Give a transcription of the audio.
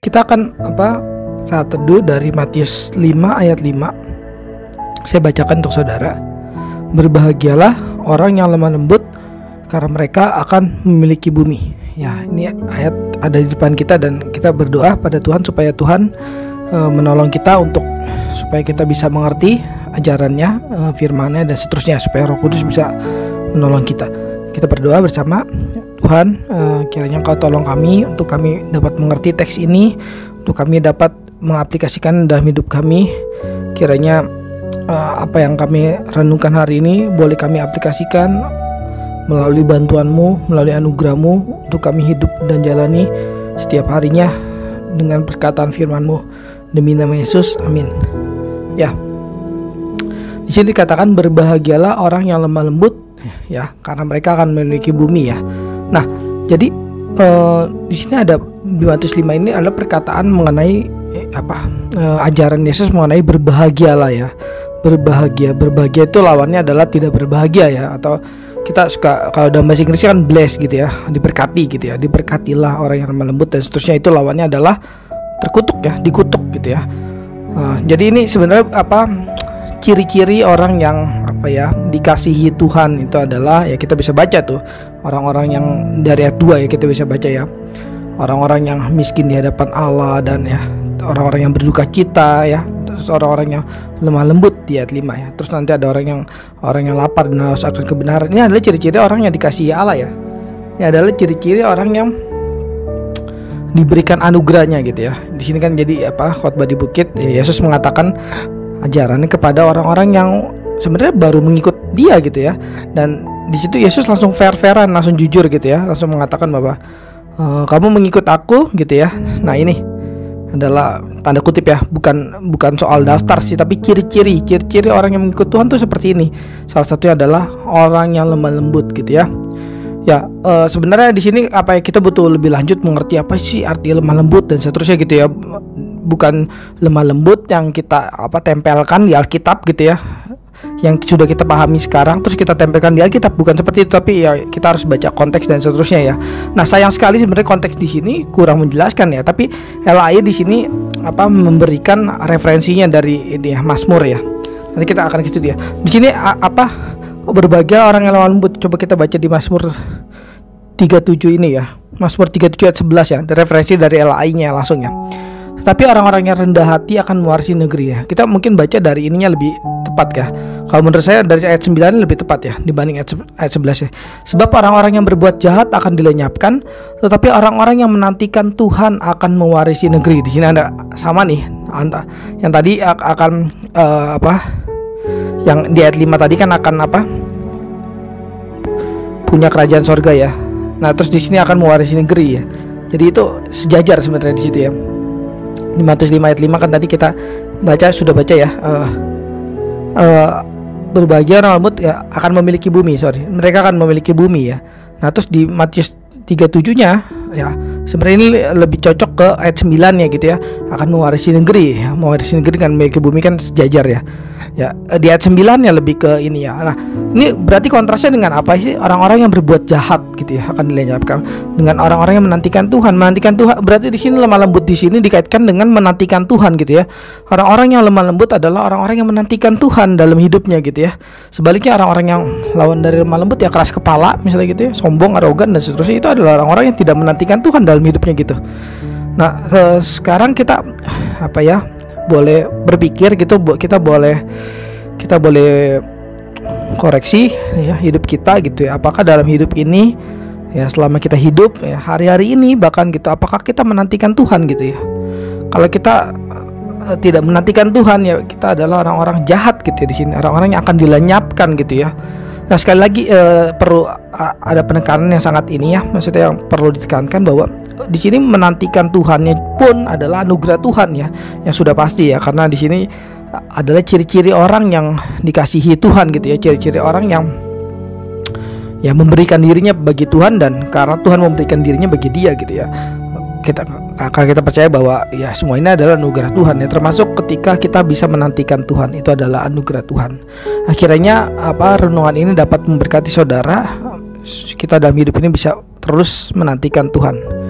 Kita akan saat teduh dari Matius 5 ayat 5. Saya bacakan untuk saudara. Berbahagialah orang yang lemah lembut, karena mereka akan memiliki bumi. Ya, ini ayat ada di depan kita dan kita berdoa pada Tuhan supaya Tuhan menolong kita supaya kita bisa mengerti ajarannya, firman-Nya dan seterusnya, supaya Roh Kudus bisa menolong kita. Kita berdoa bersama. Tuhan, kiranya Engkau tolong kami untuk kami dapat mengerti teks ini, untuk kami dapat mengaplikasikan dalam hidup kami. Kiranya apa yang kami renungkan hari ini boleh kami aplikasikan melalui bantuan-Mu, melalui anugerah-Mu, untuk kami hidup dan jalani setiap harinya dengan perkataan firman-Mu. Demi nama Yesus, amin. Ya, di sini dikatakan berbahagialah orang yang lemah lembut, ya, karena mereka akan memiliki bumi, ya. Nah, jadi di sini ada di Matius 5 ini adalah perkataan mengenai ajaran Yesus mengenai berbahagialah, ya. Berbahagia itu lawannya adalah tidak berbahagia, ya, atau kita suka kalau dalam bahasa Inggris kan bless gitu ya, diberkati gitu ya, diberkatilah orang yang lemah lembut dan seterusnya. Itu lawannya adalah terkutuk, ya, dikutuk gitu ya. Jadi ini sebenarnya ciri-ciri orang yang dikasihi Tuhan itu adalah, ya, kita bisa baca tuh orang-orang yang dari ayat 2, ya, kita bisa baca, ya, orang-orang yang miskin di hadapan Allah, dan ya orang-orang yang berduka cita, ya, terus orang-orang yang lemah lembut di ayat 5, ya. Terus nanti ada orang yang lapar dan haus akan kebenaran. Ini adalah ciri-ciri orang yang dikasihi Allah, ya. Ini adalah ciri-ciri orang yang diberikan anugerahnya gitu ya. Di sini kan jadi khotbah di bukit, ya, Yesus mengatakan ajarannya kepada orang-orang yang sebenarnya baru mengikut dia gitu ya. Dan di situ Yesus langsung fair-fairan, langsung jujur gitu ya, langsung mengatakan bahwa kamu mengikut aku gitu ya. Nah, ini adalah tanda kutip, ya, bukan soal daftar sih, tapi ciri-ciri orang yang mengikut Tuhan tuh seperti ini. Salah satunya adalah orang yang lemah lembut gitu ya. Ya, sebenarnya di sini kita butuh lebih lanjut mengerti apa sih arti lemah lembut dan seterusnya gitu ya. Bukan lemah lembut yang kita tempelkan di Alkitab gitu ya, yang sudah kita pahami sekarang terus kita tempelkan di Alkitab, bukan seperti itu, tapi ya kita harus baca konteks dan seterusnya, ya. Nah, sayang sekali sebenarnya konteks di sini kurang menjelaskan, ya, tapi LAI di sini memberikan referensinya dari ini, ya, Mazmur, ya. Nanti kita akan ke situ, ya. Di sini berbahagia orang yang lemah lembut. Coba kita baca di Mazmur 37 ini, ya. Mazmur 37 ayat 11, ya. Ada referensi dari LAI-nya langsung, ya. Tapi orang-orang yang rendah hati akan mewarisi negeri, ya. Kita mungkin baca dari ininya lebih tepat, ya. Kalau menurut saya dari ayat 9 lebih tepat, ya, dibanding ayat 11, ya. Sebab orang-orang yang berbuat jahat akan dilenyapkan, tetapi orang-orang yang menantikan Tuhan akan mewarisi negeri. Di sini ada sama nih, yang tadi akan yang di ayat 5 tadi kan akan punya kerajaan sorga, ya. Nah, terus di sini akan mewarisi negeri, ya. Jadi itu sejajar sebenarnya di situ, ya. Di Matius 5 ayat 5 kan tadi kita sudah baca, ya. Berbahagia orang lembut, ya, akan memiliki bumi, mereka akan memiliki bumi, ya. Nah, terus di Matius 37-nya, ya, sebenarnya ini lebih cocok ke ayat 9-nya gitu, ya. Akan mewarisi negeri, ya. Mewarisi negeri kan memiliki bumi kan sejajar, ya. Ya, di ayat 9-nya lebih ke ini, ya. Nah, ini berarti kontrasnya dengan apa sih? Orang-orang yang berbuat jahat gitu, ya, akan dilenyapkan, dengan orang-orang yang menantikan Tuhan. Menantikan Tuhan berarti di sini lemah lembut di sini dikaitkan dengan menantikan Tuhan gitu, ya. Orang-orang yang lemah lembut adalah orang-orang yang menantikan Tuhan dalam hidupnya gitu, ya. Sebaliknya orang-orang yang lawan dari lemah lembut, ya, keras kepala misalnya gitu, ya, sombong, arogan dan seterusnya, itu adalah orang-orang yang tidak menantikan Tuhan dalam hidupnya gitu. Nah, sekarang kita boleh berpikir gitu, kita boleh koreksi, ya, hidup kita gitu, ya. Apakah dalam hidup ini, ya, selama kita hidup, ya, hari-hari ini bahkan gitu, apakah kita menantikan Tuhan gitu, ya. Kalau kita tidak menantikan Tuhan, ya, kita adalah orang-orang jahat gitu, ya, di sini orang-orang yang akan dilenyapkan gitu, ya. Nah, sekali lagi perlu ada penekanan yang sangat ini, ya, maksudnya yang perlu ditekankan bahwa di sini menantikan Tuhannya pun adalah anugerah Tuhan, ya, yang sudah pasti, ya, karena di sini adalah ciri-ciri orang yang dikasihi Tuhan gitu, ya, ciri-ciri orang yang, ya, memberikan dirinya bagi Tuhan dan karena Tuhan memberikan dirinya bagi dia gitu, ya. Kita percaya bahwa, ya, semua ini adalah anugerah Tuhan, ya, termasuk ketika kita bisa menantikan Tuhan, itu adalah anugerah Tuhan. Akhirnya renungan ini dapat memberkati saudara, kita dalam hidup ini bisa terus menantikan Tuhan.